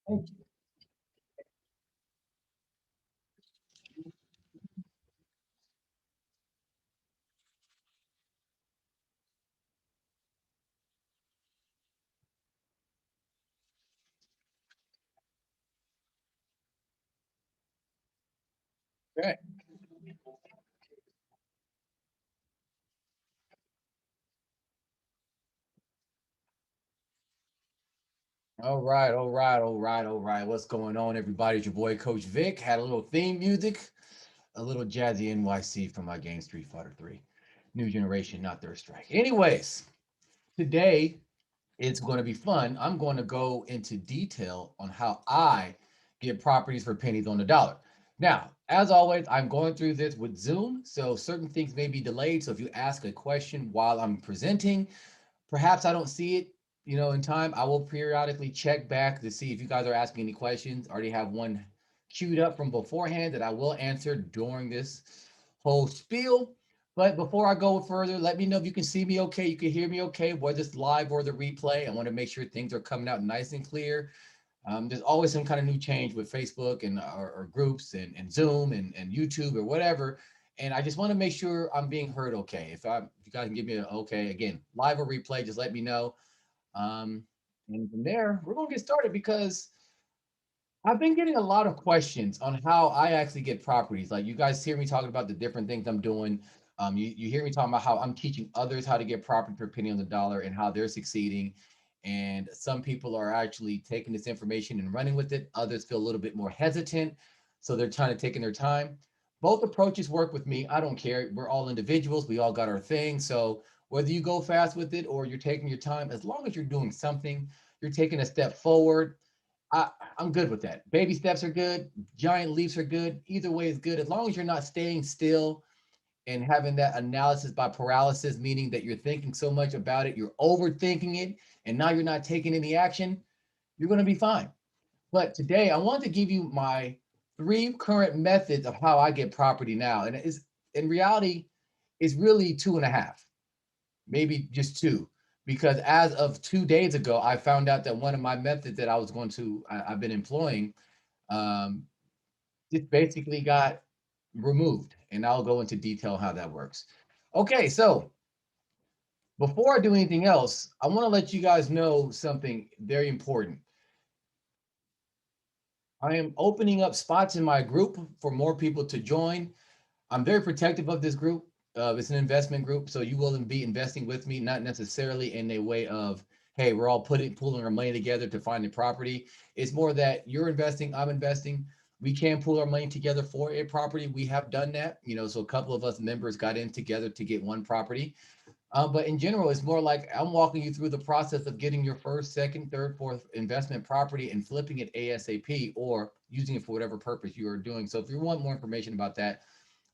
Thank you. Okay. All right, all right, all right, all right. What's going on, everybody? It's your boy, Coach Vic. Had a little theme music, a little jazzy NYC from my game Street Fighter 3. New generation, not Third Strike. Anyways, today it's going to be fun. I'm going to go into detail on how I get properties for pennies on the dollar. Now, as always, I'm going through this with Zoom, so certain things may be delayed. So if you ask a question while I'm presenting, perhaps I don't see it, in time. I will periodically check back to see if you guys are asking any questions. I already have one queued up from beforehand that I will answer during this whole spiel. But before I go further, let me know if you can see me okay, you can hear me okay, whether it's live or the replay. I want to make sure things are coming out nice and clear. There's always some kind of new change with Facebook and or groups and Zoom and YouTube or whatever. And I just want to make sure I'm being heard okay. If you guys can give me an okay, again, live or replay, just let me know. Um, and from there, we're gonna get started because I've been getting a lot of questions on how I actually get properties. Like you guys hear me talking about the different things I'm doing. You hear me talking about how I'm teaching others how to get property per penny on the dollar and how they're succeeding. And some people are actually taking this information and running with it. Others feel a little bit more hesitant. So they're trying to take in their time. Both approaches work with me. I don't care. We're all individuals. We all got our thing. So whether you go fast with it or you're taking your time, as long as you're doing something, you're taking a step forward. I, I'm good with that. Baby steps are good. Giant leaps are good. Either way is good. As long as you're not staying still and having that analysis by paralysis, meaning that you're thinking so much about it, you're overthinking it, and now you're not taking any action, you're going to be fine. But today, I want to give you my three current methods of how I get property now. And it's in reality, it's really two and a half, maybe just two. Because as of 2 days ago, I found out that one of my methods that I've been employing, um, just basically got removed. And I'll go into detail how that works. Okay, so before I do anything else, I want to let you guys know something very important. I am opening up spots in my group for more people to join. I'm very protective of this group. It's an investment group, so you will be investing with me, not necessarily in a way of, hey, we're all pooling our money together to find a property. It's more that you're investing, I'm investing. We can pool our money together for a property. We have done that, so a couple of us members got in together to get one property. But in general, it's more like I'm walking you through the process of getting your first, second, third, fourth investment property and flipping it ASAP or using it for whatever purpose you are doing. So if you want more information about that,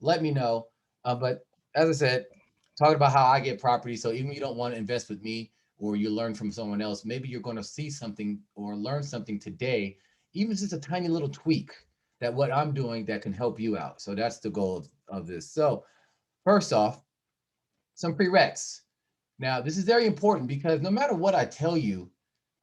let me know. But as I said, talking about how I get property. So even if you don't want to invest with me or you learn from someone else, maybe you're going to see something or learn something today, even if it's just a tiny little tweak that what I'm doing that can help you out. So that's the goal of this. So first off, some prereqs. Now, this is very important because no matter what I tell you,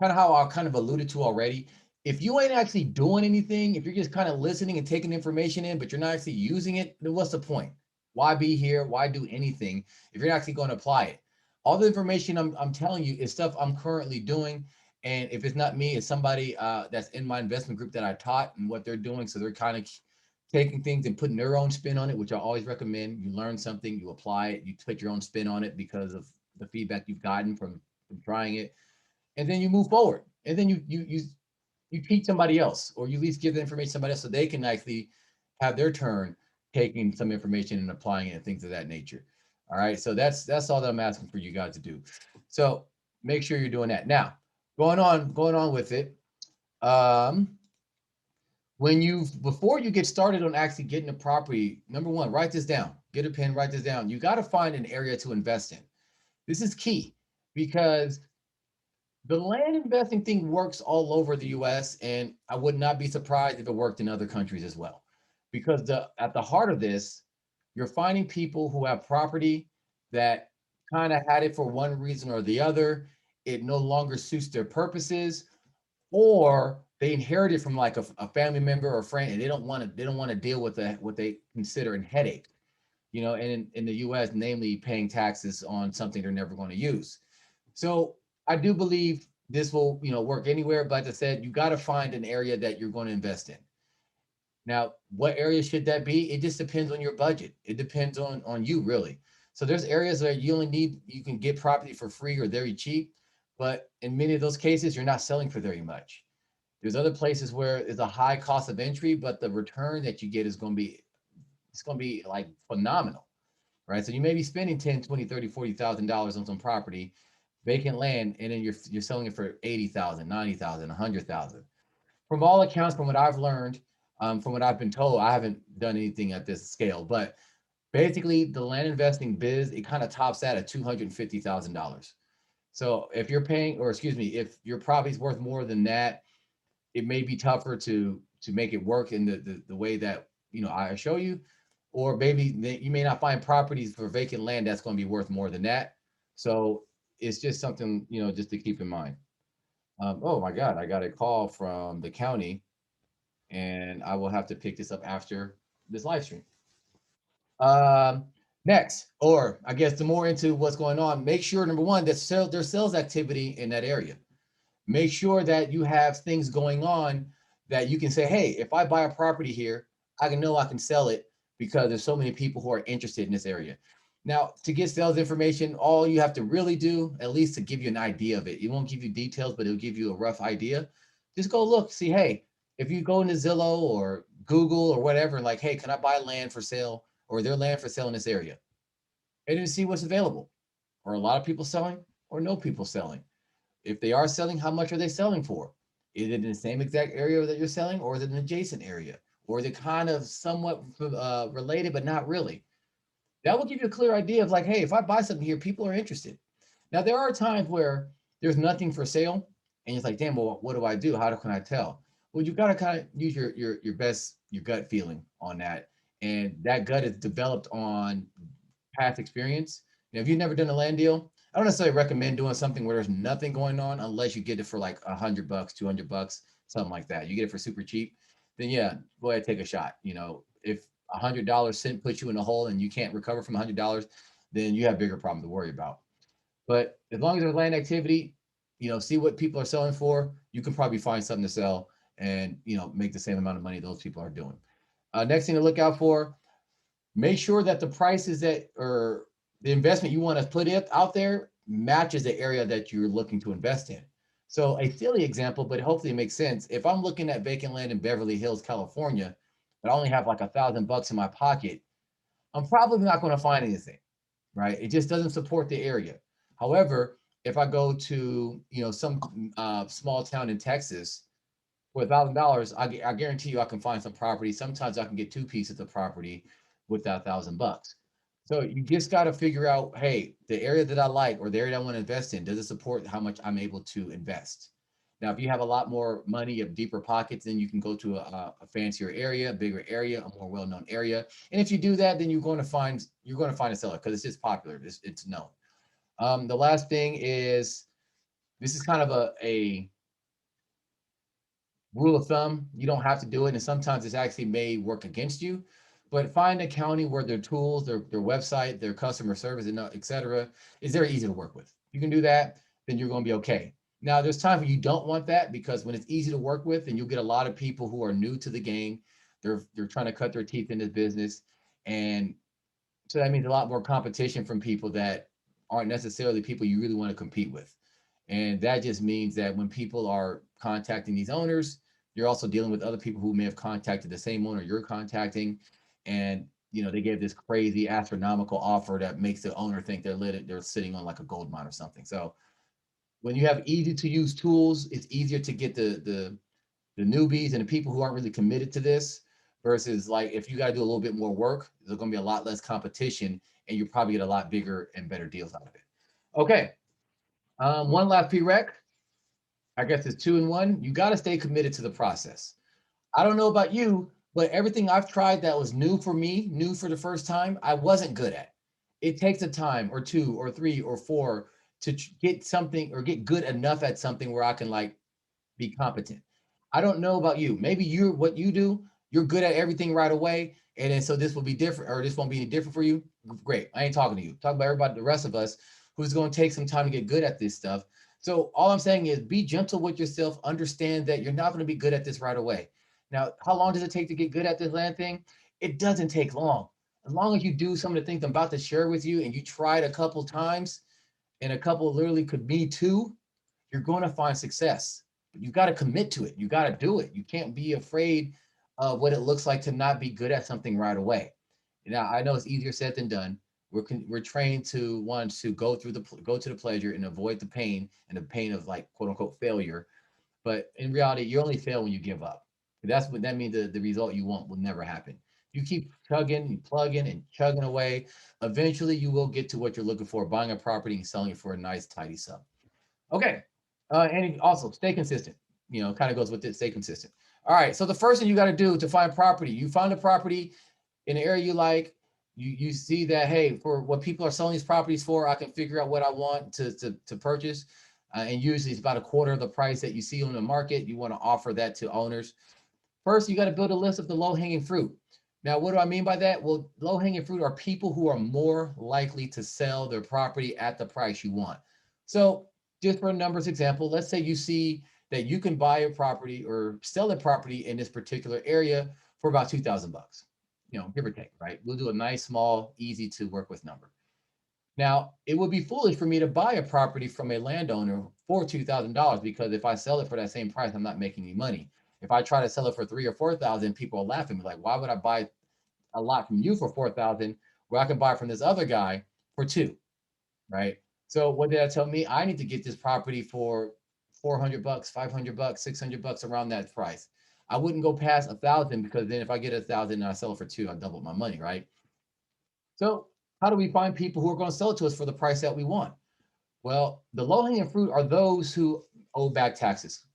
kind of how I kind of alluded to already, if you ain't actually doing anything, if you're just kind of listening and taking information in, but you're not actually using it, then what's the point? Why be here? Why do anything if you're not actually going to apply it? All the information I'm telling you is stuff I'm currently doing. And if it's not me, it's somebody that's in my investment group that I taught and what they're doing. So they're kind of taking things and putting their own spin on it, which I always recommend. You learn something, you apply it, you put your own spin on it because of the feedback you've gotten from trying it, and then you move forward. And then you teach somebody else, or you at least give the information to somebody else so they can actually have their turn taking some information and applying it and things of that nature. All right. So that's all that I'm asking for you guys to do. So make sure you're doing that. Now, going on with it. Um, when you before you get started on actually getting a property, number one, write this down. Get a pen, write this down. You got to find an area to invest in. This is key because the land investing thing works all over the US, and I would not be surprised if it worked in other countries as well. Because at the heart of this, you're finding people who have property that kind of had it for one reason or the other. It no longer suits their purposes, or they inherited from like a family member or friend, and they don't want to deal with what they consider a headache, and in the US, namely paying taxes on something they're never going to use. So I do believe this will, work anywhere, but as I said, you got to find an area that you're going to invest in. Now, what area should that be? It just depends on your budget. It depends on you really. So there's areas where you can get property for free or very cheap, but in many of those cases, you're not selling for very much. There's other places where it's a high cost of entry, but the return that you get is going to be it's going to be like phenomenal, right? So you may be spending 10, 20, 30, $40,000 on some property, vacant land, and then you're selling it for 80,000, 90,000, 100,000. From all accounts, from what I've learned, from what I've been told, I haven't done anything at this scale, but basically the land investing biz, it kind of tops out at $250,000. So if you're paying, or excuse me, if your property's worth more than that, it may be tougher to make it work in the way that I show you, or maybe you may not find properties for vacant land that's going to be worth more than that. So it's just something just to keep in mind. Oh my God, I got a call from the county, and I will have to pick this up after this live stream. Um, Next, or I guess the more into what's going on, make sure number one that there's sales activity in that area. Make sure that you have things going on that you can say, hey, if I buy a property here, I can know I can sell it because there's so many people who are interested in this area. Now, to get sales information, all you have to really do, at least to give you an idea of it, it won't give you details, but it'll give you a rough idea. Just go look, see, hey, if you go into Zillow or Google or whatever, like, hey, can I buy land for sale or their land for sale in this area? And then see what's available. Are a lot of people selling or no people selling? If they are selling, how much are they selling for? Is it in the same exact area that you're selling, or is it an adjacent area? Or is it kind of somewhat related, but not really? That will give you a clear idea of like, hey, if I buy something here, people are interested. Now, there are times where there's nothing for sale, and it's like, damn, well, what do I do? Can I tell? Well, you've got to kind of use your gut feeling on that, and that gut is developed on past experience. If you've never done a land deal, I don't necessarily recommend doing something where there's nothing going on unless you get it for like $100, $200, something like that. You get it for super cheap, then yeah, go ahead, take a shot. If $100 cent puts you in a hole and you can't recover from $100, then you have bigger problems to worry about. But as long as there's land activity, see what people are selling for, you can probably find something to sell and make the same amount of money those people are doing. Next thing to look out for, make sure that the prices that or the investment you want to put it out there matches the area that you're looking to invest in. So a silly example, but hopefully it makes sense. If I'm looking at vacant land in Beverly Hills, California, but I only have like $1,000 in my pocket, I'm probably not going to find anything, right? It just doesn't support the area. However, if I go to some small town in Texas for $1,000, I guarantee you I can find some property. Sometimes I can get two pieces of property with that $1,000. So you just got to figure out, hey, the area that I like or the area I want to invest in, does it support how much I'm able to invest? Now, if you have a lot more money, you have deeper pockets, then you can go to a fancier area, a bigger area, a more well-known area. And if you do that, then you're going to find a seller because it's just popular. It's known. The last thing is this is kind of a rule of thumb. You don't have to do it, and sometimes it's actually may work against you. But find a county where their tools, their website, their customer service, and et cetera, is very easy to work with. You can do that, then you're going to be okay. Now, there's times when you don't want that because when it's easy to work with, and you'll get a lot of people who are new to the game, they're trying to cut their teeth in this business, and so that means a lot more competition from people that aren't necessarily people you really want to compete with. And that just means that when people are contacting these owners, you're also dealing with other people who may have contacted the same owner you're contacting. And they gave this crazy astronomical offer that makes the owner think they're sitting on like a gold mine or something. So when you have easy to use tools, it's easier to get the newbies and the people who aren't really committed to this versus like if you got to do a little bit more work, there's going to be a lot less competition and you probably get a lot bigger and better deals out of it. Okay. One last prereq. I guess it's 2 and 1. You got to stay committed to the process. I don't know about you, but everything I've tried that was new for me, new for the first time, I wasn't good at. It takes a time or two or three or four to get something or get good enough at something where I can like Be competent. I don't know about you. Maybe you're what you do, you're good at everything right away. And then so this will be different, or this won't be any different for you. Great. I ain't talking to you. Talk about everybody, the rest of us who's going to take some time to get good at this stuff. So all I'm saying is be gentle with yourself. Understand that you're not going to be good at this right away. Now, how long does it take to get good at this land thing? It doesn't take long. As long as you do some of the things I'm about to share with you and you try it a couple times, and a couple literally could be two, you're going to find success. But you got to commit to it. You got to do it. You can't be afraid of what it looks like to not be good at something right away. Now, I know it's easier said than done. We're trained to want to go to the pleasure and avoid the pain, and the pain of like quote unquote failure. But in reality, you only fail when you give up. That's what that means. The result you want will never happen. You keep chugging, and plugging, and chugging away. Eventually, you will get to what you're looking for: buying a property and selling it for a nice, tidy sum. Okay. And also stay consistent. Kind of goes with it. Stay consistent. All right. So the first thing you got to do to find property, you find a property in an area you like. You see that, hey, for what people are selling these properties for, I can figure out what I want to purchase. And usually it's about a quarter of the price that you see on the market. You want to offer that to owners. First, you got to build a list of the low hanging fruit. Now, what do I mean by that? Well, low hanging fruit are people who are more likely to sell their property at the price you want. So, just for a numbers example, let's say you see that you can buy a property or sell a property in this particular area for about 2,000 bucks, give or take, right? We'll do a nice, small, easy to work with number. Now, it would be foolish for me to buy a property from a landowner for $2,000 because if I sell it for that same price, I'm not making any money. If I try to sell it for 3 or 4,000, people are laughing at me like, why would I buy a lot from you for 4,000 where I can buy from this other guy for two, right? So what did that tell me? I need to get this property for 400 bucks, 500 bucks, 600 bucks around that price. I wouldn't go past 1,000 because then if I get 1,000 and I sell it for two, I doubled my money, right? So how do we find people who are going to sell it to us for the price that we want? Well, the low hanging fruit are those who owe back taxes,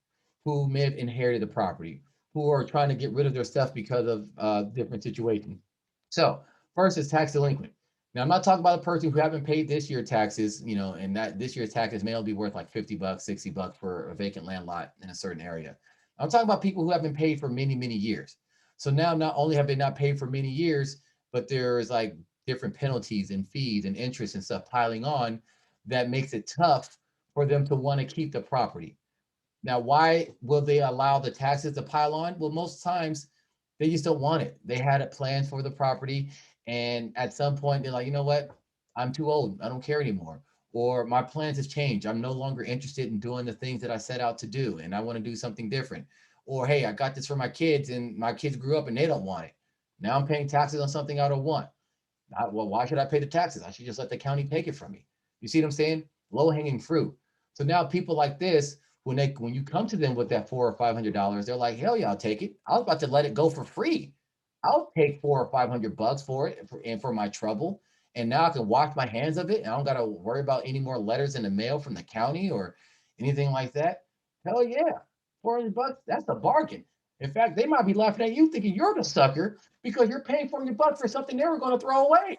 who may have inherited the property, who are trying to get rid of their stuff because of different situations. So first is tax delinquent. Now I'm not talking about a person who haven't paid this year taxes, and that this year's taxes may only be worth like 50 bucks, 60 bucks for a vacant land lot in a certain area. I'm talking about people who haven't paid for many, many years. So now not only have they not paid for many years, but there's like different penalties and fees and interest and stuff piling on that makes it tough for them to want to keep the property. Now, why will they allow the taxes to pile on? Well, most times they just don't want it. They had it planned for the property. And at some point, they're like, you know what? I'm too old. I don't care anymore. Or my plans have changed. I'm no longer interested in doing the things that I set out to do. And I want to do something different. Or, hey, I got this for my kids and my kids grew up and they don't want it. Now I'm paying taxes on something I don't want. Well, why should I pay the taxes? I should just let the county take it from me. You see what I'm saying? Low hanging fruit. So now people like this, when you come to them with that $400 or $500, they're like, hell yeah, I'll take it. I was about to let it go for free. I'll take 400 or 500 bucks for it and for my trouble. And now I can wash my hands of it. And I don't got to worry about any more letters in the mail from the county or anything like that. Hell yeah, 400 bucks. That's a bargain. In fact, they might be laughing at you thinking you're the sucker because you're paying 400 bucks for something they were going to throw away.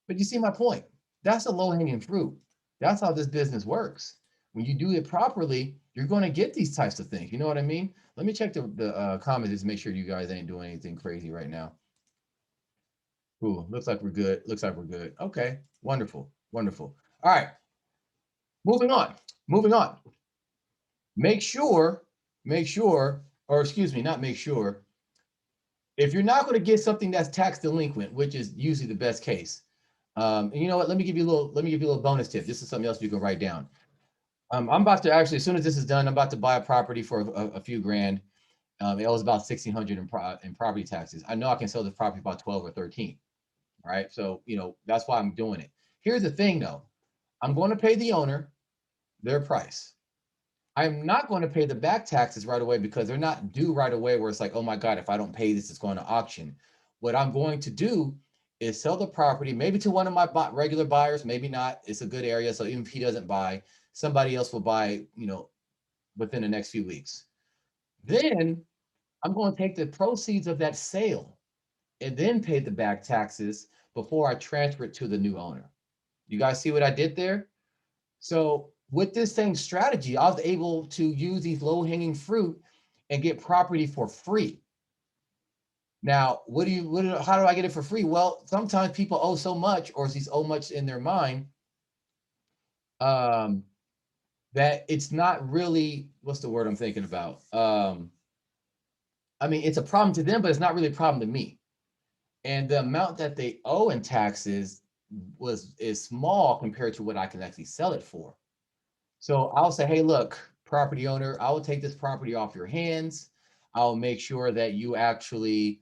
But you see my point. That's a low hanging fruit. That's how this business works. When you do it properly, you're going to get these types of things. You know what I mean? Let me check the comments just to make sure you guys ain't doing anything crazy right now. Cool. Looks like we're good. Looks like we're good. Okay. Wonderful. Wonderful. All right. Moving on. Moving on. Make sure, or excuse me, not make sure. If you're not going to get something that's tax delinquent, which is usually the best case, and you know what? Let me give you a little bonus tip. This is something else you can write down. I'm about to actually, as soon as this is done, I'm about to buy a property for a few grand. It owes about 1,600 in property taxes. I know I can sell this property about 12 or 13. All right. So, that's why I'm doing it. Here's the thing though. I'm going to pay the owner their price. I'm not going to pay the back taxes right away because they're not due right away where it's like, oh my God, if I don't pay this, it's going to auction. What I'm going to do is sell the property, maybe to one of my regular buyers, maybe not. It's a good area. So even if he doesn't buy, somebody else will buy, within the next few weeks. Then I'm going to take the proceeds of that sale and then pay the back taxes before I transfer it to the new owner. You guys see what I did there? So with this same strategy, I was able to use these low-hanging fruit and get property for free. Now, how do I get it for free? Well, sometimes people owe so much or see so much in their mind, um, that it's not really, what's the word I'm thinking about? I mean, it's a problem to them, but it's not really a problem to me. And the amount that they owe in taxes is small compared to what I can actually sell it for. So I'll say, hey, look, property owner, I will take this property off your hands. I'll make sure that you actually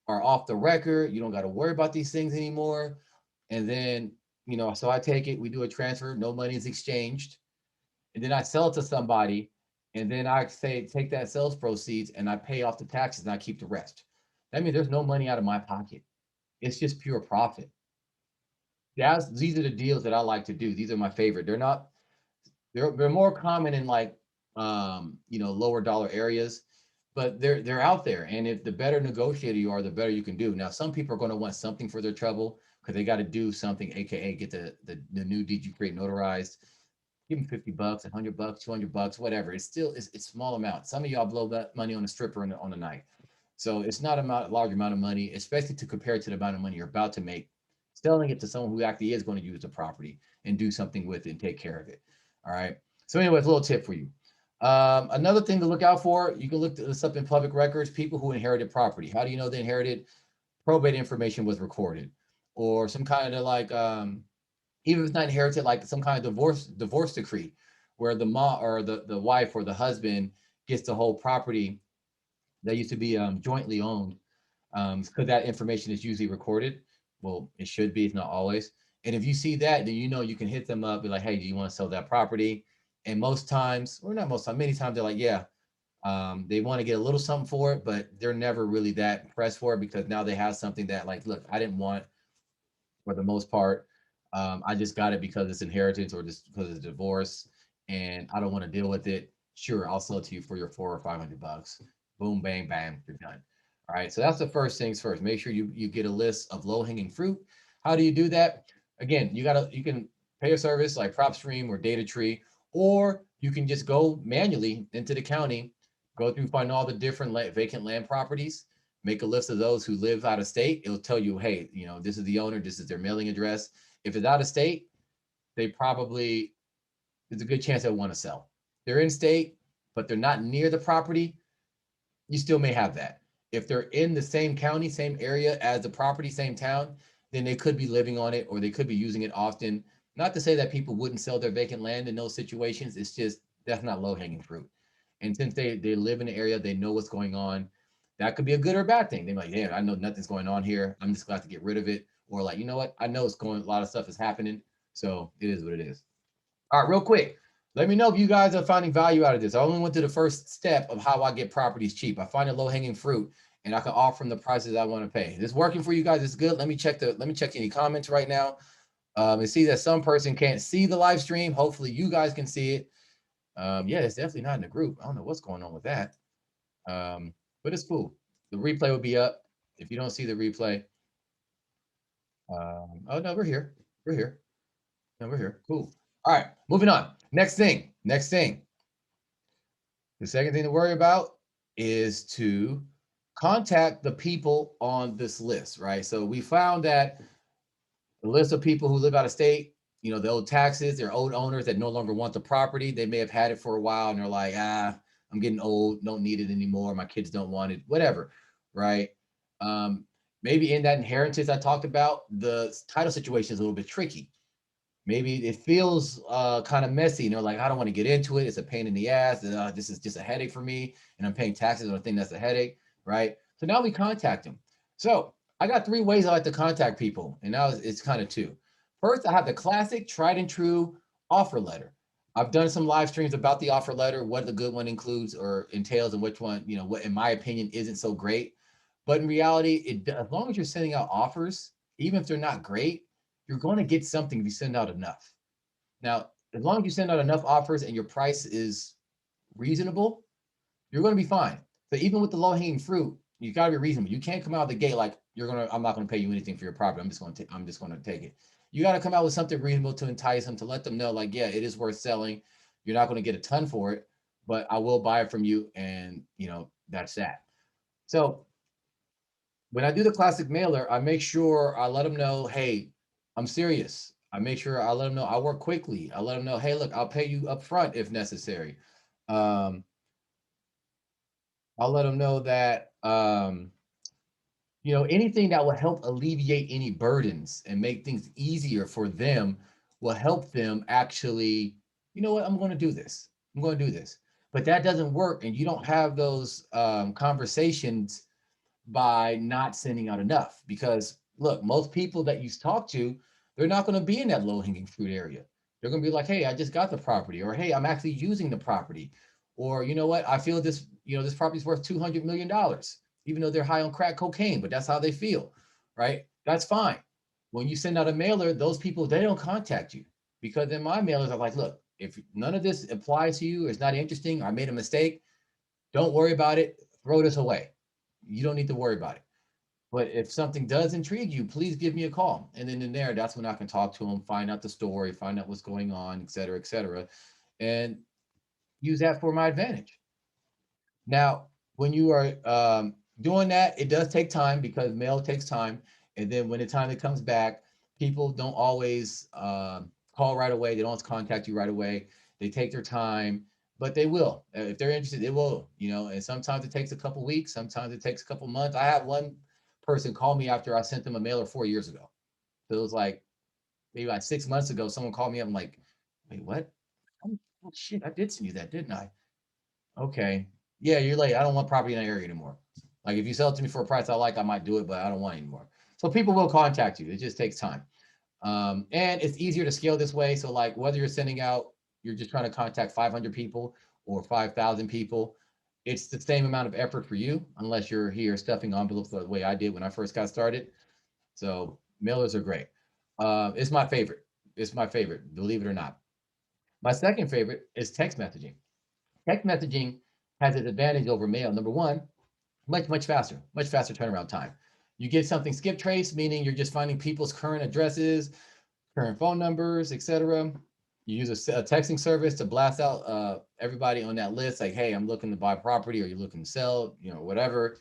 are off the record. You don't got to worry about these things anymore. And then, so I take it, we do a transfer, no money is exchanged. And then I sell it to somebody. And then I say, take that sales proceeds and I pay off the taxes and I keep the rest. That means there's no money out of my pocket. It's just pure profit. These are the deals that I like to do. These are my favorite. They're more common in like lower dollar areas, but they're out there. And if the better negotiator you are, the better you can do. Now, some people are going to want something for their trouble because they got to do something, aka get the new deed you create notarized. Give them $50, $100, $200, whatever. It's small amount. Some of y'all blow that money on a stripper on a night. So it's not a large amount of money, especially to compare to the amount of money you're about to make, selling it to someone who actually is going to use the property and do something with it and take care of it. All right. So anyways, a little tip for you. Another thing to look out for, you can look this up in public records, people who inherited property. How do you know they inherited? Probate information was recorded, or some kind of like, even if it's not inherited, like some kind of divorce decree, where the mom or the wife or the husband gets the whole property that used to be jointly owned, because that information is usually recorded. Well, it should be, it's not always. And if you see that, then you can hit them up, be like, hey, do you want to sell that property? And most times, or not most times, many times they're like, yeah, they want to get a little something for it, but they're never really that pressed for it because now they have something that, like, look, I didn't want for the most part. I just got it because it's inheritance or just because it's divorce, and I don't want to deal with it. Sure, I'll sell it to you for your $400 or $500. Boom, bang, bang, you're done. All right, so that's the first things first. Make sure you get a list of low hanging fruit. How do you do that? Again, you can pay a service like PropStream or DataTree, or you can just go manually into the county, go through, find all the different vacant land properties, make a list of those who live out of state. It'll tell you, hey, this is the owner, this is their mailing address. If it's out of state, they probably, there's a good chance they'll want to sell. They're in state, but they're not near the property, you still may have that. If they're in the same county, same area as the property, same town, then they could be living on it or they could be using it often. Not to say that people wouldn't sell their vacant land in those situations. It's just that's not low hanging fruit. And since they live in the area, they know what's going on. That could be a good or a bad thing. They're like, yeah, I know nothing's going on here. I'm just glad to get rid of it. Or like, you know what? I know a lot of stuff is happening. So it is what it is. All right, real quick. Let me know if you guys are finding value out of this. I only went to the first step of how I get properties cheap. I find a low-hanging fruit and I can offer them the prices I want to pay. Is this working for you guys? It's good. Let me check any comments right now. And see that some person can't see the live stream. Hopefully you guys can see it. Yeah, it's definitely not in the group. I don't know what's going on with that. But it's cool. The replay will be up. If you don't see the replay. Oh no, we're here. We're here. No, we're here. Cool. All right, moving on. Next thing. The second thing to worry about is to contact the people on this list, right? So we found that the list of people who live out of state, they owe taxes, they're old owners that no longer want the property. They may have had it for a while and they're like, I'm getting old, don't need it anymore. My kids don't want it, whatever, right? Maybe in that inheritance I talked about, the title situation is a little bit tricky. Maybe it feels kind of messy. Like, I don't want to get into it. It's a pain in the ass. This is just a headache for me. And I'm paying taxes on a thing that's a headache, right? So now we contact them. So I got 3 ways I like to contact people. And now it's kind of 2. First, I have the classic tried and true offer letter. I've done some live streams about the offer letter, what the good one includes or entails and which one, what in my opinion isn't so great. But in reality, as long as you're sending out offers, even if they're not great, you're going to get something if you send out enough. Now, as long as you send out enough offers and your price is reasonable, you're going to be fine. So even with the low hanging fruit, you got to be reasonable. You can't come out of the gate like I'm not going to pay you anything for your property. I'm just going to take it. You got to come out with something reasonable to entice them, to let them know like, yeah, it is worth selling. You're not going to get a ton for it, but I will buy it from you, and that's that. So when I do the classic mailer, I make sure I let them know, hey, I'm serious. I make sure I let them know I work quickly. I let them know, hey, look, I'll pay you up front if necessary. Um, I'll let them know that anything that will help alleviate any burdens and make things easier for them will help them actually, you know what, I'm going to do this. I'm going to do this. But that doesn't work, and you don't have those conversations by not sending out enough. Because look, most people that you talk to, they're not going to be in that low hanging fruit area. They're going to be like, hey, I just got the property, or hey, I'm actually using the property, or you know what, I feel this property's worth $200 million, even though they're high on crack cocaine, but that's how they feel, right? That's fine. When you send out a mailer, those people, they don't contact you, because in my mailers are like, look, if none of this applies to you, it's not interesting, I made a mistake, don't worry about it, throw this away. You don't need to worry about it. But if something does intrigue you, please give me a call. And then in there, that's when I can talk to them, find out the story, find out what's going on, et cetera, and use that for my advantage. Now, when you are doing that, it does take time, because mail takes time. And then when the time it comes back, people don't always call right away. They don't contact you right away. They take their time, but they will. If they're interested, they will. And sometimes it takes a couple weeks. Sometimes it takes a couple months. I had one person call me after I sent them a mailer 4 years ago. So it was like maybe like 6 months ago. Someone called me up. I'm like, wait, what? Oh, shit, I did send you that, didn't I? Okay. Yeah, you're late. I don't want property in that area anymore. Like if you sell it to me for a price I like, I might do it, but I don't want it anymore. So people will contact you. It just takes time. And it's easier to scale this way. So like whether you're sending out, you're just trying to contact 500 people or 5,000 people, it's the same amount of effort for you, unless you're here stuffing envelopes the way I did when I first got started. So mailers are great. It's my favorite. It's my favorite, believe it or not. My second favorite is text messaging. Text messaging has its advantage over mail. Number one, much faster turnaround time. You get something skip trace, meaning you're just finding people's current addresses, current phone numbers, etc. You use a texting service to blast out everybody on that list, like, hey, I'm looking to buy property, or you're looking to sell, whatever.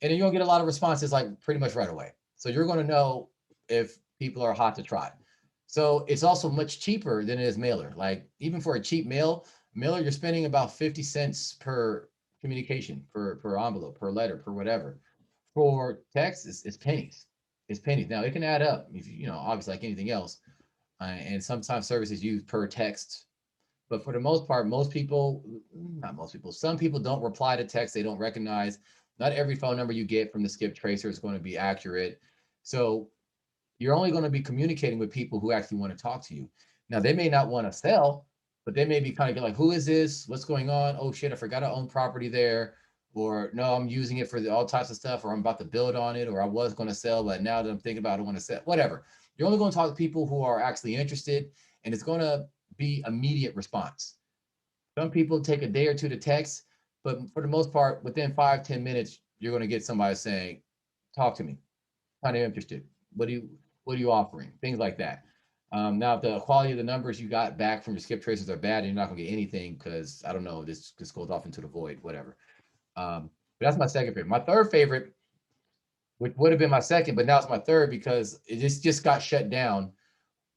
And then you'll get a lot of responses like pretty much right away. So you're going to know if people are hot to try. So it's also much cheaper than it is mailer. Like even for a cheap mailer, you're spending about 50 cents per communication, per envelope, per letter, per whatever. For text, it's pennies. It's pennies. Now it can add up if obviously like anything else. And sometimes services use per text, but for the most part, most people, not most people, some people don't reply to text. They don't recognize. Not every phone number you get from the skip tracer is going to be accurate. So you're only going to be communicating with people who actually want to talk to you. Now, they may not want to sell, but they may be kind of like, who is this? What's going on? Oh, shit, I forgot I own property there. Or no, I'm using it for all types of stuff, or I'm about to build on it, or I was going to sell, but now that I'm thinking about it, I want to sell, whatever. You're only going to talk to people who are actually interested, and it's going to be immediate response. Some people take a day or two to text, but for the most part, within 5-10 minutes, you're going to get somebody saying, talk to me, kind of interested. What are you offering? Things like that. Now, if the quality of the numbers you got back from your skip traces are bad, and you're not going to get anything because I don't know, this goes off into the void, whatever. But that's my second favorite. My third favorite, which would have been my second, but now it's my third because it just got shut down,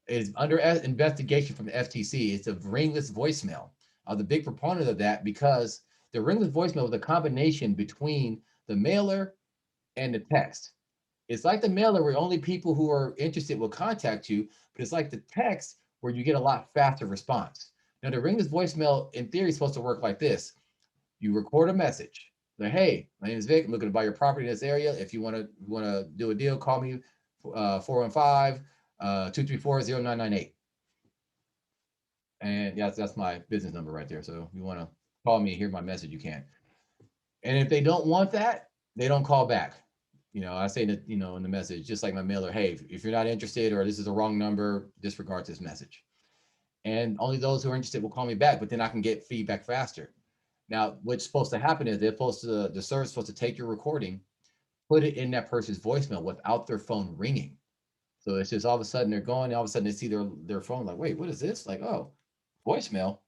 is under investigation from the FTC. It's a ringless voicemail. I was a big proponent of that because the ringless voicemail was a combination between the mailer and the text. It's like the mailer where only people who are interested will contact you, but it's like the text where you get a lot faster response. Now, the ringless voicemail in theory is supposed to work like this. You record a message. Like, hey, my name is Vic. I'm looking to buy your property in this area. If you want to do a deal, call me 415 234-0998. And yeah, that's my business number right there. So if you want to call me and hear my message, you can. And if they don't want that, they don't call back. I say that, in the message, just like my mailer, hey, if you're not interested or this is a wrong number, disregard this message. And only those who are interested will call me back, but then I can get feedback faster. Now, what's supposed to happen is the service is supposed to take your recording, put it in that person's voicemail without their phone ringing. So it's just all of a sudden they're going, all of a sudden they see their phone like, wait, what is this? Like, oh, voicemail.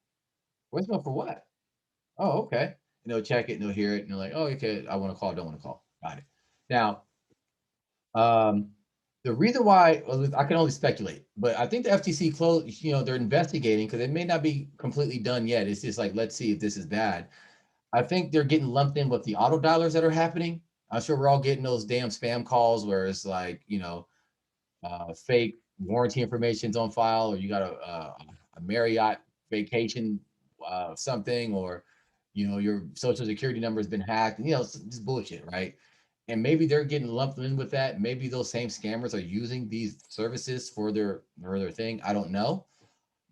Voicemail for what? Oh, okay. And they'll check it and they'll hear it and they're like, oh, okay, I want to call, don't want to call. Got it. Now, um, the reason why, well, I can only speculate, but I think the FTC closed, they're investigating because it may not be completely done yet. It's just like, let's see if this is bad. I think they're getting lumped in with the auto dialers that are happening. I'm sure we're all getting those damn spam calls where it's like, fake warranty information's on file, or you got a Marriott vacation something, or your social security number has been hacked. It's just bullshit, right? And maybe they're getting lumped in with that. Maybe those same scammers are using these services for their thing. I don't know,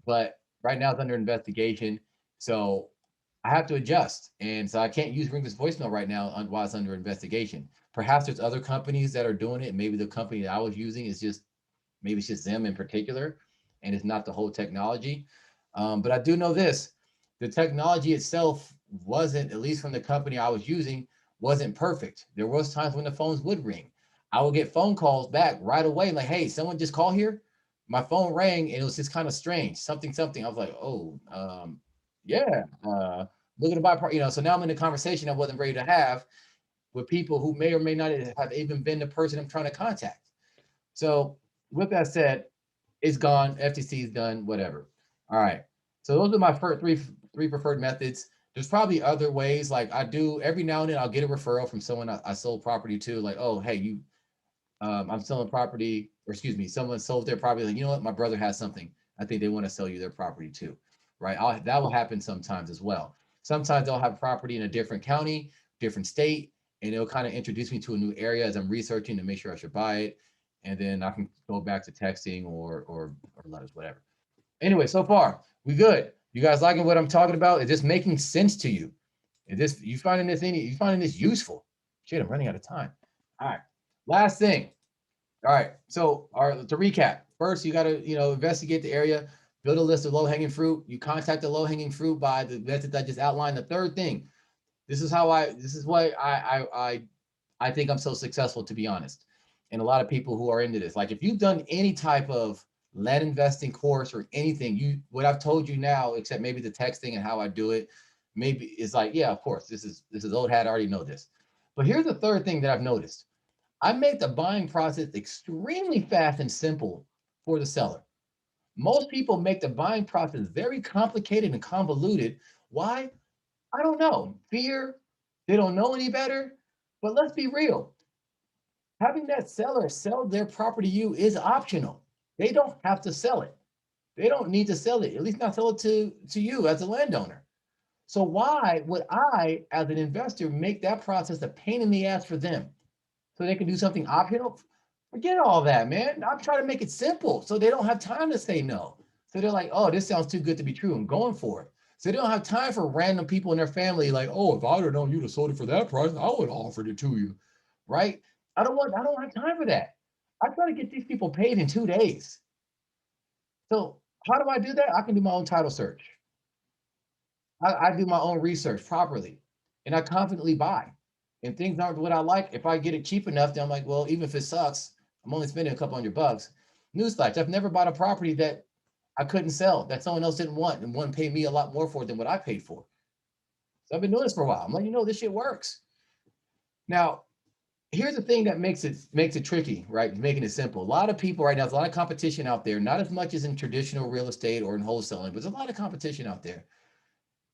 but right now it's under investigation. So I have to adjust. And so I can't use Ring this voicemail right now while it's under investigation. Perhaps there's other companies that are doing it. Maybe the company that I was using is just, maybe it's just them in particular, and it's not the whole technology. But I do know this: the technology itself wasn't, at least from the company I was using, wasn't perfect. There was times when the phones would ring. I would get phone calls back right away, like, "Hey, someone just called here." My phone rang, and it was just kind of strange. Something, something. I was like, "Oh, yeah." Looking to buy, so now I'm in a conversation I wasn't ready to have with people who may or may not have even been the person I'm trying to contact. So, with that said, it's gone. FTC is done. Whatever. All right. So those are my first three preferred methods. There's probably other ways. Like I do every now and then, I'll get a referral from someone I sold property to. Like, oh, hey, I'm selling property, or excuse me, someone sold their property. Like, you know what, my brother has something. I think they want to sell you their property too, right? That will happen sometimes as well. Sometimes they'll have property in a different county, different state, and they'll kind of introduce me to a new area as I'm researching to make sure I should buy it, and then I can go back to texting or letters, whatever. Anyway, so far we good. You guys liking what I'm talking about? Is this making sense to you? Is this you finding this useful? Shit, I'm running out of time. All right. Last thing. All right. So, to recap, first you got to investigate the area, build a list of low hanging fruit. You contact the low hanging fruit by the method I just outlined. The third thing, this is why I think I'm so successful, to be honest. And a lot of people who are into this, like if you've done any type of land investing course or anything, what I've told you now, except maybe the texting and how I do it, maybe it's like, yeah, of course, this is old hat. I already know this. But here's the third thing that I've noticed. I make the buying process extremely fast and simple for the seller. Most people make the buying process very complicated and convoluted. Why? I don't know. Fear. They don't know any better. But let's be real. Having that seller sell their property to you is optional. They don't have to sell it. They don't need to sell it, at least not sell it to you as a landowner. So why would I, as an investor, make that process a pain in the ass for them so they can do something optional? Forget all that, man. I'm trying to make it simple so they don't have time to say no. So they're like, oh, this sounds too good to be true. I'm going for it. So they don't have time for random people in their family like, oh, if I'd have known you'd have sold it for that price, I would have offered it to you. Right? I don't have time for that. I try to get these people paid in 2 days. So how do I do that? I can do my own title search. I do my own research properly, and I confidently buy. And things aren't what I like. If I get it cheap enough, then I'm like, well, even if it sucks, I'm only spending a couple $100. Newsflash: I've never bought a property that I couldn't sell, that someone else didn't want, and one paid me a lot more for it than what I paid for. So I've been doing this for a while. I'm like, this shit works. Now, here's the thing that makes it tricky, right? Making it simple. A lot of people right now, there's a lot of competition out there, not as much as in traditional real estate or in wholesaling, but there's a lot of competition out there.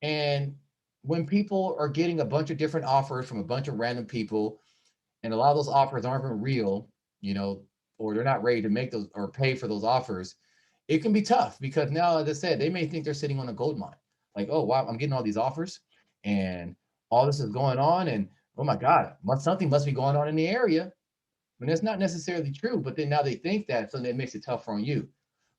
And when people are getting a bunch of different offers from a bunch of random people, and a lot of those offers aren't even real, you know, or they're not ready to make those or pay for those offers, it can be tough because now, as I said, they may think they're sitting on a gold mine. Like, oh wow, I'm getting all these offers and all this is going on, and oh my God, something must be going on in the area. When that's not necessarily true, but then now they think that, so that makes it tougher on you.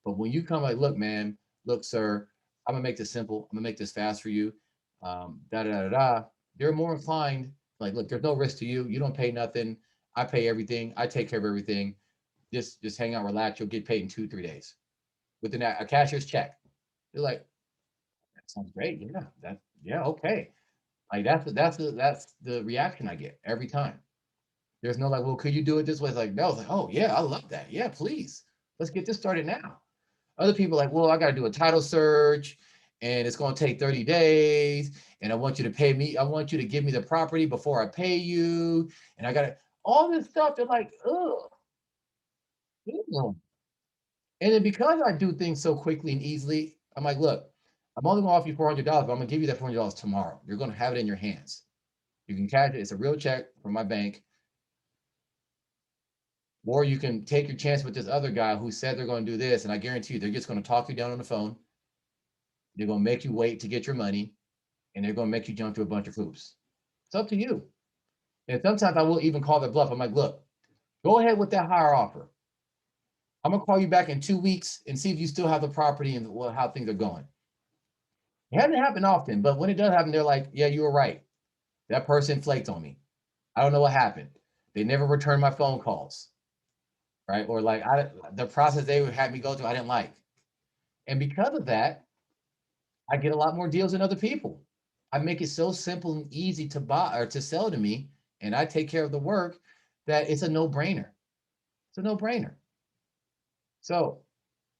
But when you come like, look, man, look, sir, I'm gonna make this simple. I'm gonna make this fast for you. Da da da da. They're more inclined. Like, look, there's no risk to you. You don't pay nothing. I pay everything. I take care of everything. Just hang out, relax. You'll get paid in 2 3 days within a cashier's check. They're like, that sounds great. Yeah, okay. Like that's the reaction I get every time. There's no like, well, could you do it this way? It's like, no, it's like, oh yeah, I love that. Yeah, please. Let's get this started now. Other people are like, well, I got to do a title search and it's going to take 30 days, and I want you to pay me. I want you to give me the property before I pay you, and I got to all this stuff. They're like, ugh. Ew. And then because I do things so quickly and easily, I'm like, look, I'm only going to offer you $400, but I'm going to give you that $400 tomorrow. You're going to have it in your hands. You can cash it. It's a real check from my bank. Or you can take your chance with this other guy who said they're going to do this. And I guarantee you, they're just going to talk you down on the phone. They're going to make you wait to get your money. And they're going to make you jump through a bunch of hoops. It's up to you. And sometimes I will even call their bluff. I'm like, look, go ahead with that higher offer. I'm going to call you back in 2 weeks and see if you still have the property and how things are going. It hasn't happened often, but when it does happen, they're like, yeah, you were right. That person flaked on me. I don't know what happened. They never returned my phone calls, right? Or like the process they would have me go through, I didn't like. And because of that, I get a lot more deals than other people. I make it so simple and easy to buy or to sell to me, and I take care of the work that it's a no-brainer. It's a no-brainer. So,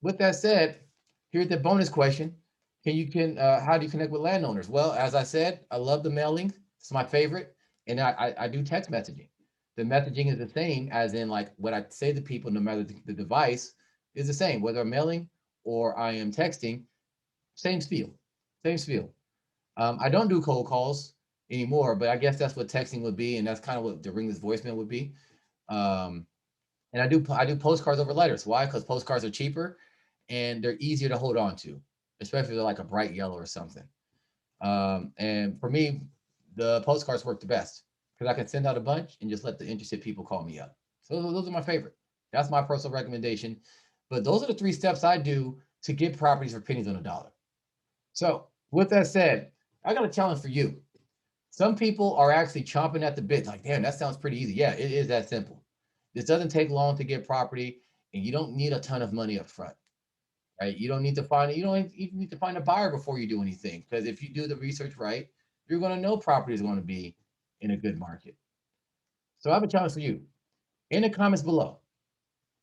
with that said, here's the bonus question: how do you connect with landowners? Well, as I said, I love the mailing. It's my favorite, and I do text messaging. The messaging is the same as in like what I say to people, no matter the device, is the same. Whether I'm mailing or I am texting, same spiel, same spiel. I don't do cold calls anymore, but I guess that's what texting would be, and that's kind of what the ringless voicemail would be. Um, and I do postcards over letters. Why? Because postcards are cheaper and they're easier to hold on to, especially if they're like a bright yellow or something. And for me, the postcards work the best because I can send out a bunch and just let the interested people call me up. So those are my favorite. That's my personal recommendation. But those are the 3 steps I do to get properties for pennies on a dollar. So with that said, I got a challenge for you. Some people are actually chomping at the bit, like, damn, that sounds pretty easy. Yeah, it is that simple. This doesn't take long to get property, and you don't need a ton of money up front, right? You don't even need to find a buyer before you do anything. Because if you do the research right, you're going to know property is going to be in a good market. So I have a challenge for you. In the comments below,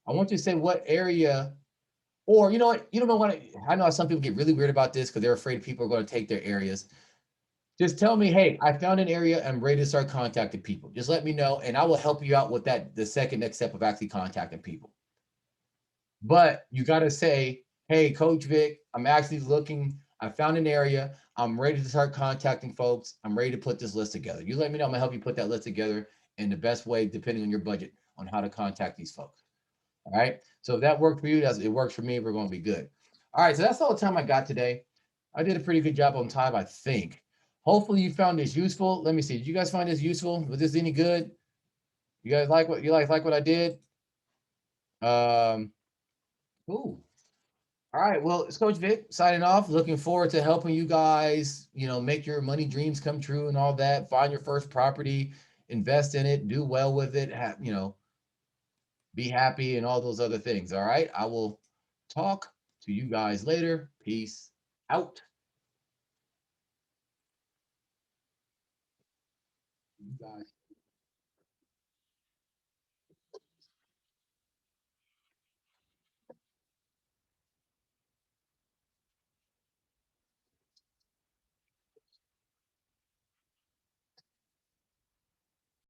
I want you to say what area, or you know what, you don't know what I know some people get really weird about this because they're afraid people are going to take their areas. Just tell me, hey, I found an area. I'm ready to start contacting people. Just let me know, and I will help you out with that. The second next step of actually contacting people. But you got to say, hey, Coach Vic, I'm actually looking. I found an area. I'm ready to start contacting folks. I'm ready to put this list together. You let me know. I'm gonna help you put that list together in the best way, depending on your budget, on how to contact these folks. All right. So if that worked for you, it works for me. We're going to be good. All right. So that's all the time I got today. I did a pretty good job on time, I think. Hopefully you found this useful. Let me see. Did you guys find this useful? Was this any good? You guys like what I did? Um, ooh. All right. Well, it's Coach Vic signing off. Looking forward to helping you guys, make your money dreams come true and all that. Find your first property, invest in it, do well with it, be happy and all those other things. All right. I will talk to you guys later. Peace out. You guys.